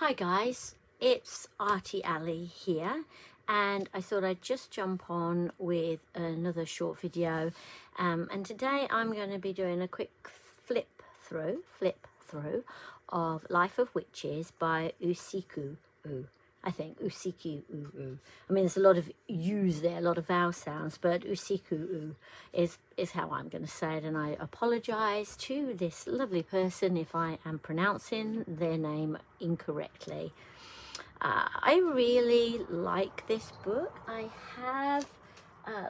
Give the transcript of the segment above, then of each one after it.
Hi guys, it's Artie Alley here, and I thought I'd just jump on with another short video, and today I'm going to be doing a quick flip through of Life of Witches by Uusikuuu. I think Uusikuuu. I mean, there's a lot of U's there, a lot of vowel sounds, but Uusikuuu is how I'm going to say it, and I apologise to this lovely person if I am pronouncing their name incorrectly. I really like this book. I have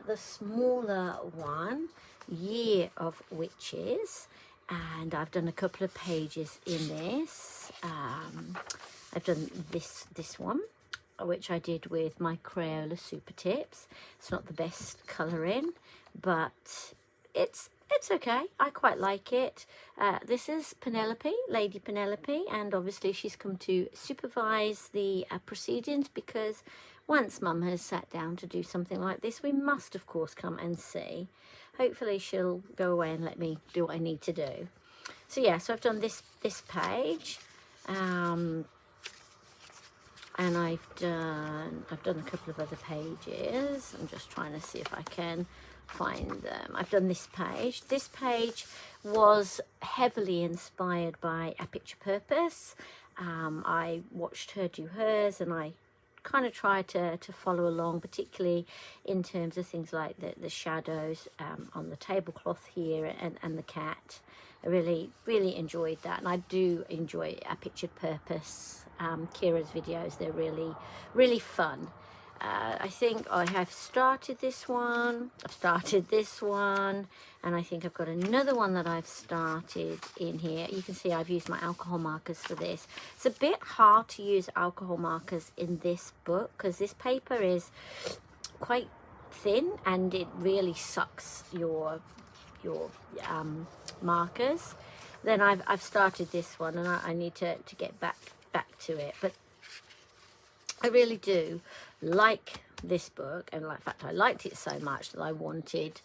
the smaller one, Year of Witches, and I've done a couple of pages in this. I've done this one, which I did with my Crayola Super Tips. It's not the best colouring, but it's okay. I quite like it. This is Penelope, Lady Penelope, and obviously she's come to supervise the proceedings, because once Mum has sat down to do something like this, we must of course come and see. Hopefully she'll go away and let me do what I need to do. So yeah, so I've done this page. And I've done a couple of other pages. I'm just trying to see if I can find them. I've done this page. This page was heavily inspired by A Picture Purpose. I watched her do hers, and I kind of tried to follow along, particularly in terms of things like the shadows on the tablecloth here and the cat. I really enjoyed that, and I do enjoy A Picture Purpose. Kira's videos, they're really fun. I think I have started this one, and I think I've got another one that I've started in here. You can see I've used my alcohol markers for this. It's a bit hard to use alcohol markers in this book because this paper is quite thin and it really sucks your markers. Then I've started this one, and I need to get back to it, but I really do like this book, and in fact I liked it so much that I wanted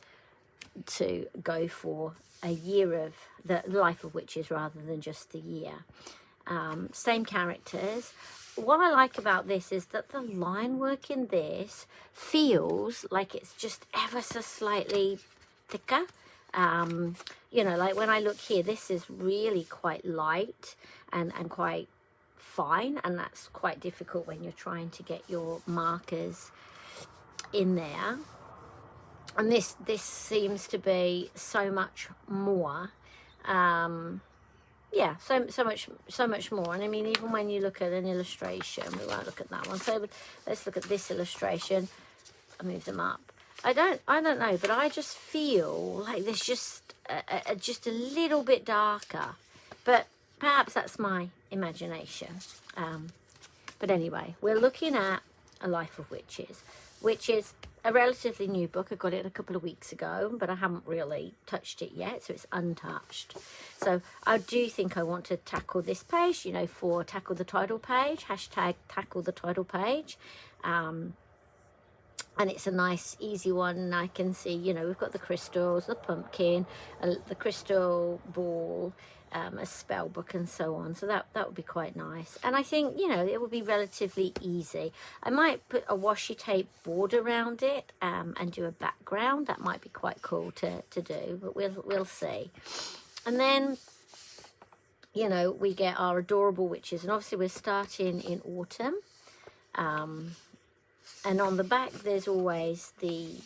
to go for a year of the Life of Witches rather than just the year. Same characters. What I like about this is that the line work in this feels like it's just ever so slightly thicker. You know, like when I look here, this is really quite light and quite fine, and that's quite difficult when you're trying to get your markers in there. And this seems to be so much more. Yeah, so much more. And I mean, even when you look at an illustration, we won't look at that one. So let's look at this illustration. I move them up. I don't know, but I just feel like there's just a little bit darker, but perhaps that's my imagination. But anyway, we're looking at A Life of Witches, which is a relatively new book. I got it a couple of weeks ago, but I haven't really touched it yet, so it's untouched. So I do think I want to tackle this page, you know, for tackle the title page, hashtag tackle the title page. And it's a nice easy one, and I can see, you know, we've got the crystals, the pumpkin, the crystal ball, a spell book and so on. So that would be quite nice, and I think, you know, it would be relatively easy. I might put a washi tape border around it and do a background. That might be quite cool to do, but we'll see. And then, you know, we get our adorable witches, and obviously we're starting in autumn. And on the back, there's always the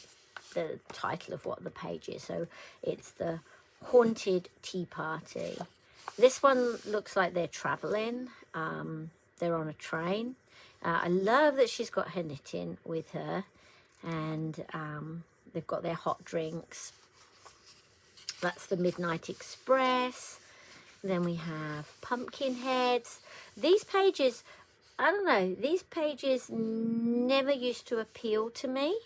title of what the page is. So it's the Haunted Tea Party. This one looks like they're traveling. They're on a train. I love that she's got her knitting with her, and they've got their hot drinks. That's the Midnight Express. Then we have pumpkin heads. These pages, I don't know, these pages never used to appeal to me,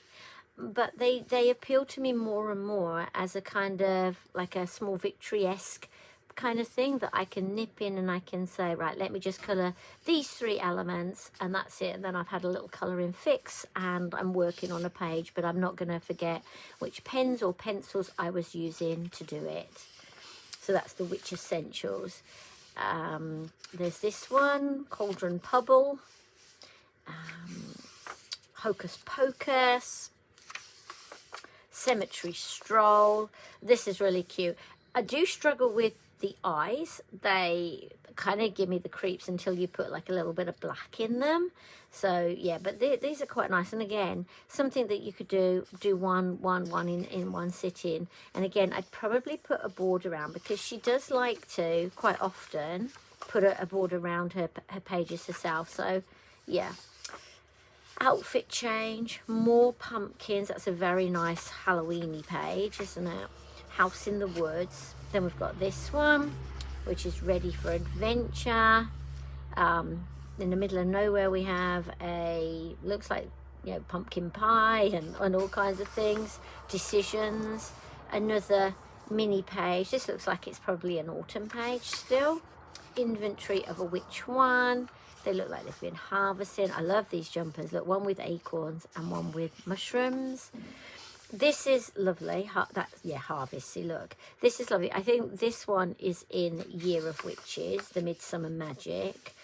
but they appeal to me more and more as a kind of like a small victory-esque kind of thing that I can nip in, and I can say, right, let me just colour these 3 elements and that's it. And then I've had a little colouring fix and I'm working on a page, but I'm not going to forget which pens or pencils I was using to do it. So that's the Witch Essentials. There's this one, Cauldron Pubble, Hocus Pocus, Cemetery Stroll. This is really cute. I do struggle with the eyes. They kind of give me the creeps until you put like a little bit of black in them. So yeah, but these are quite nice. And again, something that you could do one in one sitting. And again, I'd probably put a border around, because she does like to quite often put a border around her pages herself. So yeah. Outfit change, more pumpkins. That's a very nice Halloweeny page, isn't it? House in the Woods. Then we've got this one, which is Ready for Adventure. In the middle of nowhere, we have a, looks like, you know, pumpkin pie and all kinds of things. Decisions. Another mini page. This looks like it's probably an autumn page still. Inventory of a Which One. They look like they've been harvesting. I love these jumpers. Look, one with acorns and one with mushrooms. This is lovely. Harvesty, look. This is lovely. I think this one is in Year of Witches, the Midsummer Magic.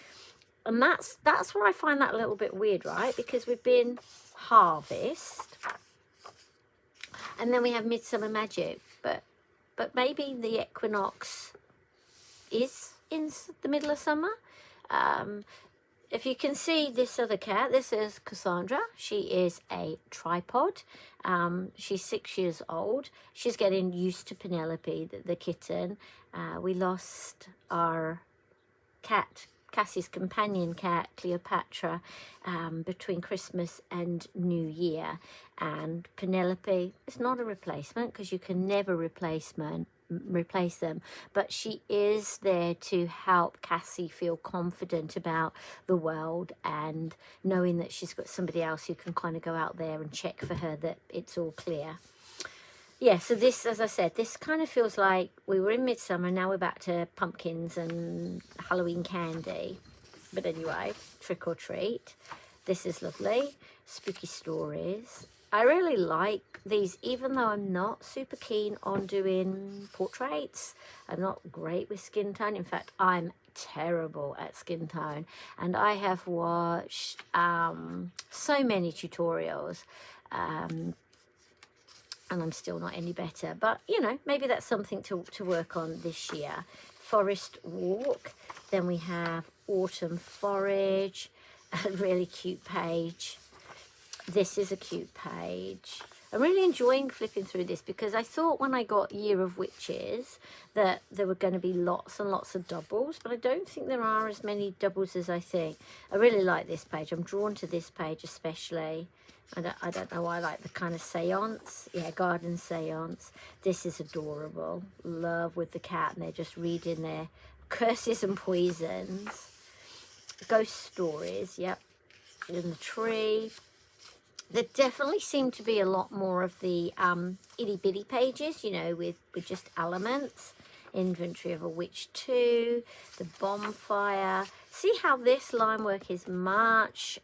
And that's where I find that a little bit weird, right? Because we've been Harvest. And then we have Midsummer Magic. But maybe the equinox is in the middle of summer. If you can see this other cat, this is Cassandra. She is a tripod. She's 6 years old. She's getting used to Penelope, the kitten. We lost our cat, Cassie's companion cat, Cleopatra, between Christmas and New Year. And Penelope is not a replacement, because you can never replace them, but she is there to help Cassie feel confident about the world, and knowing that she's got somebody else who can kind of go out there and check for her that it's all clear. Yeah, so this, as I said, this kind of feels like we were in midsummer, now we're back to pumpkins and Halloween candy. But anyway, trick or treat. This is lovely. Spooky stories. I really like these, even though I'm not super keen on doing portraits. I'm not great with skin tone. In fact, I'm terrible at skin tone. And I have watched so many tutorials. And I'm still not any better. But, you know, maybe that's something to work on this year. Forest Walk. Then we have Autumn Forage. A really cute page. This is a cute page. I'm really enjoying flipping through this, because I thought when I got Year of Witches that there were going to be lots and lots of doubles, but I don't think there are as many doubles as I think. I really like this page. I'm drawn to this page especially. I don't know why I like the kind of seance. Yeah, garden seance. This is adorable. Love with the cat, and they're just reading their curses and poisons. Ghost stories, yep. In the tree. There definitely seem to be a lot more of the itty bitty pages, you know, with just elements. Inventory of a Witch 2, the bonfire. See how this line work is much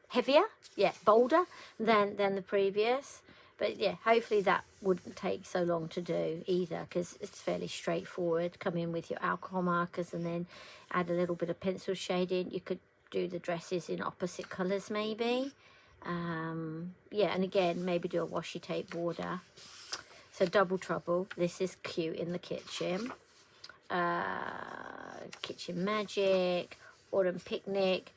heavier, yeah, bolder than the previous. But yeah, hopefully that wouldn't take so long to do either, because it's fairly straightforward. Come in with your alcohol markers and then add a little bit of pencil shading. You could do the dresses in opposite colours maybe. Yeah, and again, maybe do a washi tape border. So Double Trouble. This is cute in the kitchen. Kitchen Magic. Autumn Picnic.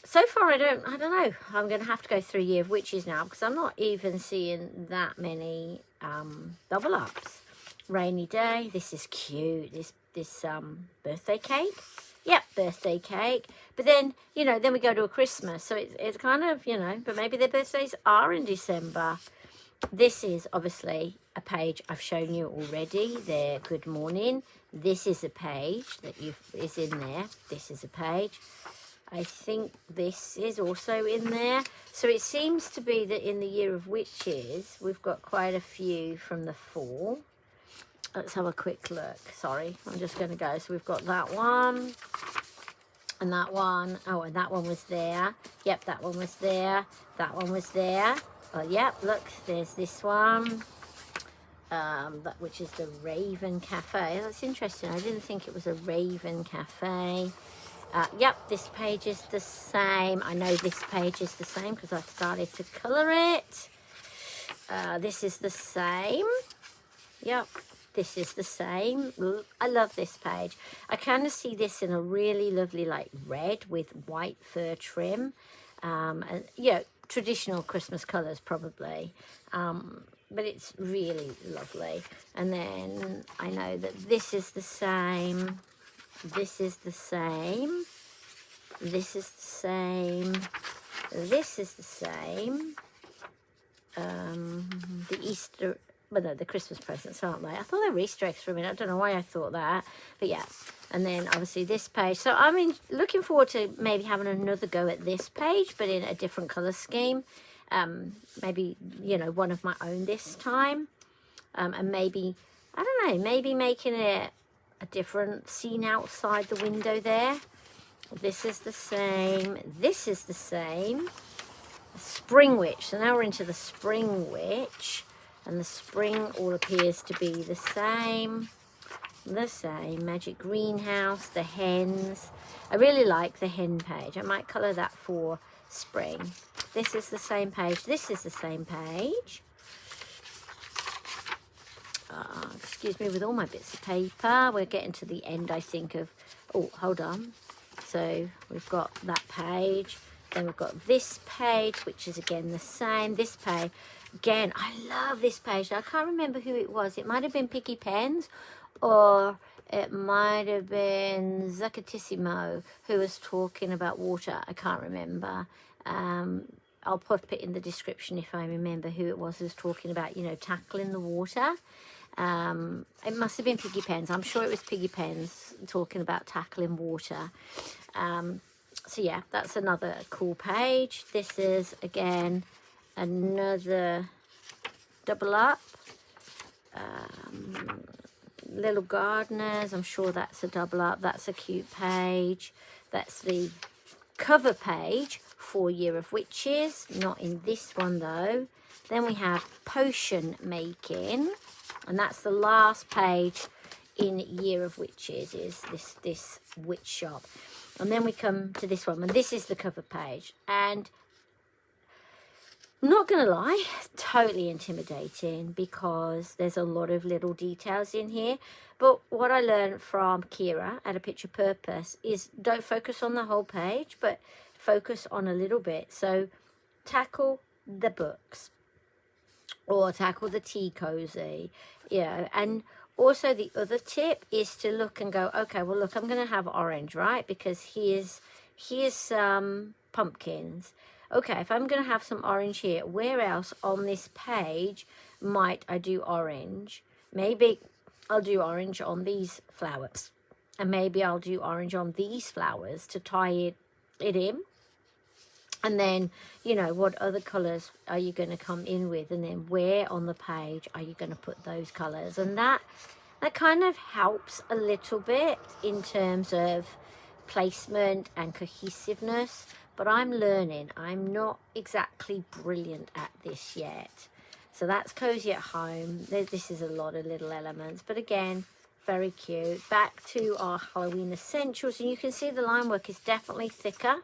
So far, I don't know. I'm going to have to go through Year of Witches now, because I'm not even seeing that many double ups. Rainy Day. This is cute. This birthday cake. Yep, birthday cake. But then, you know, then we go to a Christmas. So it's kind of, you know, but maybe their birthdays are in December. This is obviously a page I've shown you already. Their Good Morning. This is a page that is in there. This is a page. I think this is also in there. So it seems to be that in the Year of Witches, we've got quite a few from the fall. Let's have a quick look. Sorry, I'm just going to go. So we've got that one and that one. Oh, and that one was there. Yep, that one was there. That one was there. Oh, yep, look, there's this one. which is the Raven Cafe. That's interesting. I didn't think it was a Raven Cafe. Yep, this page is the same. I know this page is the same because I've started to colour it. This is the same. Yep, this is the same. I love this page. I kind of see this in a really lovely like red with white fur trim. And yeah, traditional Christmas colours probably. But it's really lovely. And then I know that this is the same. This is the same. This is the same. This is the same. The Easter, well, no, the Christmas presents, aren't they? I thought they were Easter eggs for a minute. I don't know why I thought that. But yeah. And then obviously this page. So I'm looking forward to maybe having another go at this page, but in a different colour scheme. Maybe, you know, one of my own this time. And maybe, I don't know, maybe making it a different scene outside the window there. This is the same. This is the same. Spring Witch. So now we're into the Spring Witch. And the spring all appears to be the same. The same. Magic Greenhouse. The hens. I really like the hen page. I might colour that for spring. This is the same page. This is the same page. Excuse me, with all my bits of paper. We're getting to the end, I think, of... Oh, hold on. So we've got that page. Then we've got this page, which is again the same. This page, again, I love this page. I can't remember who it was. It might have been Picky Pens, or it might have been Zacatissimo, who was talking about water. I can't remember. I'll put it in the description if I remember who it was who was talking about, you know, tackling the water. It must have been Piggy Pens. I'm sure it was Piggy Pens talking about tackling water. So yeah, that's another cool page. This is again another double up. Little Gardeners, I'm sure that's a double up. That's a cute page. That's the cover page for Year of Witches, not in this one though. Then we have Potion Making, and that's the last page in Year of Witches, is this witch shop. And then we come to this one, and this is the cover page. And I'm not gonna lie, totally intimidating because there's a lot of little details in here. But what I learned from Kira at A Picture Purpose is don't focus on the whole page, but focus on a little bit. So tackle the books or tackle the tea cozy, you know. And also the other tip is to look and go, okay, well look, I'm going to have orange, right? Because here's some pumpkins. Okay, if I'm going to have some orange here, where else on this page might I do orange? Maybe I'll do orange on these flowers. And maybe I'll do orange on these flowers to tie it in. And then, you know, what other colours are you going to come in with? And then where on the page are you going to put those colours? And that kind of helps a little bit in terms of placement and cohesiveness. But I'm learning. I'm not exactly brilliant at this yet. So that's Cozy at Home. This is a lot of little elements. But again, very cute. Back to our Halloween essentials. And you can see the line work is definitely thicker.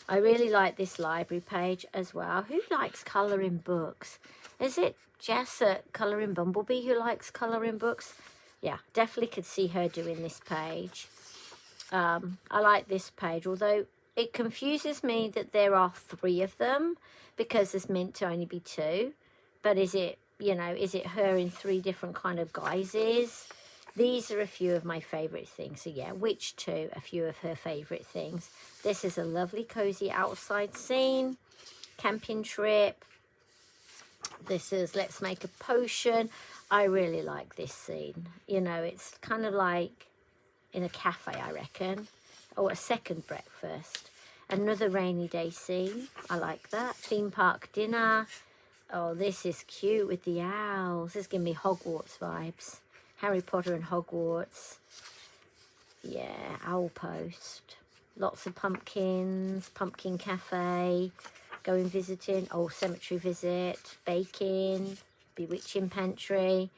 I really like this library page as well. Who likes colouring books? Is it Jess at Colouring Bumblebee who likes colouring books? Yeah, definitely could see her doing this page. I like this page, although it confuses me that there are 3 of them because there's meant to only be 2. But is it, you know, is it her in 3 different kind of guises? These are a few of my favourite things. So yeah, Witch 2, a few of her favourite things. This is a lovely cozy outside scene. Camping trip. This is Let's Make a Potion. I really like this scene. You know, it's kind of like in a cafe, I reckon. Or a second breakfast. Another rainy day scene. I like that. Theme park dinner. Oh, this is cute with the owls. This is giving me Hogwarts vibes. Harry Potter and Hogwarts. Yeah, owl post. Lots of pumpkins. Pumpkin cafe. Going visiting. Oh, cemetery visit. Baking. bewitching pantry.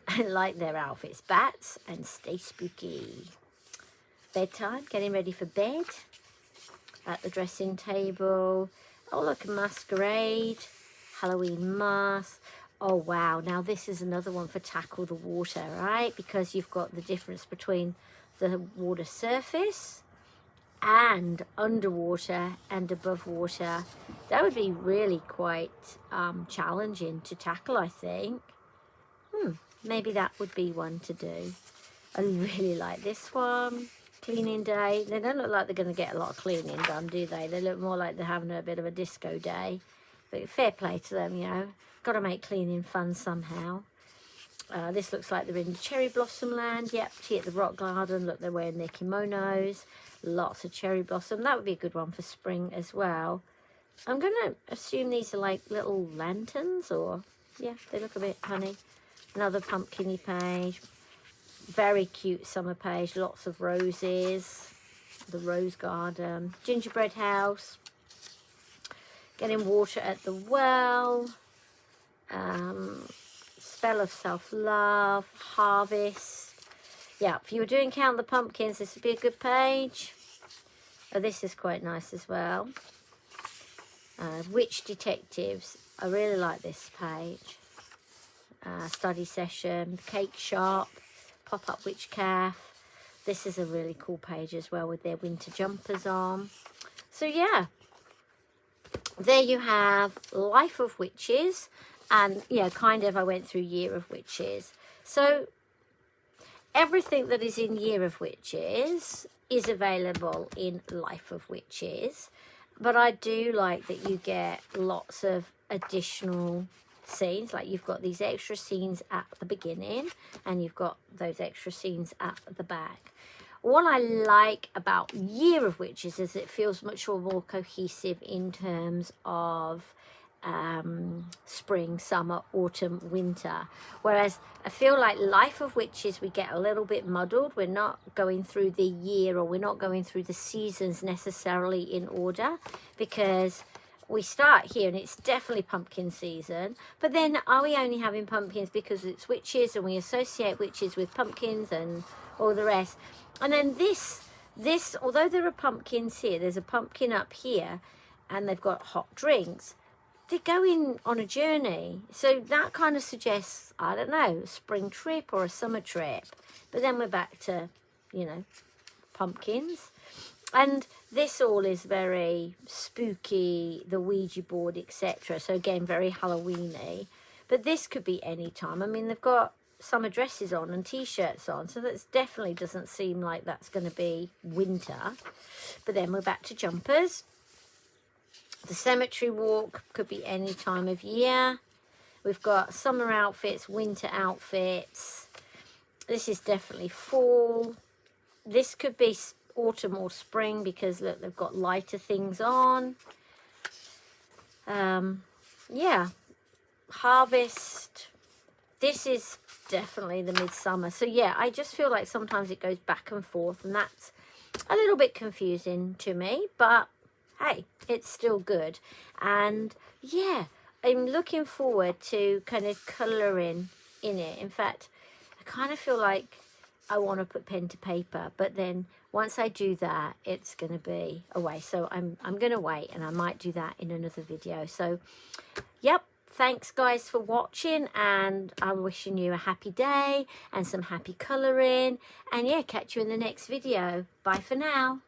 I like their outfits. Bats and stay spooky. Bedtime, getting ready for bed. At the dressing table. Oh, look, a masquerade. Halloween mask. Oh, wow. Now, this is another one for tackle the water, right? Because you've got the difference between the water surface and underwater and above water. That would be really quite challenging to tackle, I think. Maybe that would be one to do. I really like this one. Cleaning day. They don't look like they're going to get a lot of cleaning done, do they? They look more like they're having a bit of a disco day. But fair play to them, you know. Got to make cleaning fun somehow. This looks like they're in cherry blossom land. Yep, tea at the rock garden. Look, they're wearing their kimonos. Lots of cherry blossom. That would be a good one for spring as well. I'm going to assume these are like little lanterns, or... yeah, they look a bit honey. Another pumpkin-y page. Very cute summer page. Lots of roses. The rose garden. Gingerbread house. Getting water at the well. Spell of self-love. Harvest. Yeah, if you were doing Count the Pumpkins, this would be a good page. Oh, this is quite nice as well. Witch detectives. I really like this page. Study session. Cake shop. Pop-up witch calf. This is a really cool page as well with their winter jumpers on. So yeah, there you have Life of Witches, and yeah, kind of I went through Year of Witches. So everything that is in Year of Witches is available in Life of Witches, but I do like that you get lots of additional scenes. Like you've got these extra scenes at the beginning and you've got those extra scenes at the back. What I like about Year of Witches is it feels much more cohesive in terms of spring, summer, autumn, winter. Whereas I feel like Life of Witches, we get a little bit muddled. We're not going through the year, or we're not going through the seasons necessarily in order, because we start here and it's definitely pumpkin season, but then are we only having pumpkins because it's witches and we associate witches with pumpkins and all the rest? And then this, although there are pumpkins here, there's a pumpkin up here and they've got hot drinks. They're going on a journey. So that kind of suggests, I don't know, a spring trip or a summer trip. But then we're back to, you know, pumpkins. And this all is very spooky, the Ouija board, etc. So again, very Halloween-y. But this could be any time. I mean, they've got summer dresses on and t-shirts on. So that definitely doesn't seem like that's going to be winter. But then we're back to jumpers. The cemetery walk could be any time of year. We've got summer outfits, winter outfits. This is definitely fall. This could be autumn or spring because look, they've got lighter things on. Yeah, harvest. This is definitely the midsummer. So yeah, I just feel like sometimes it goes back and forth, and that's a little bit confusing to me, but hey, it's still good. And yeah, I'm looking forward to kind of colouring in it. In fact, I kind of feel like I want to put pen to paper, but then once I do that, it's going to be a waste. So I'm going to wait, and I might do that in another video. So yep, thanks guys for watching, and I'm wishing you a happy day and some happy colouring, and yeah, catch you in the next video. Bye for now.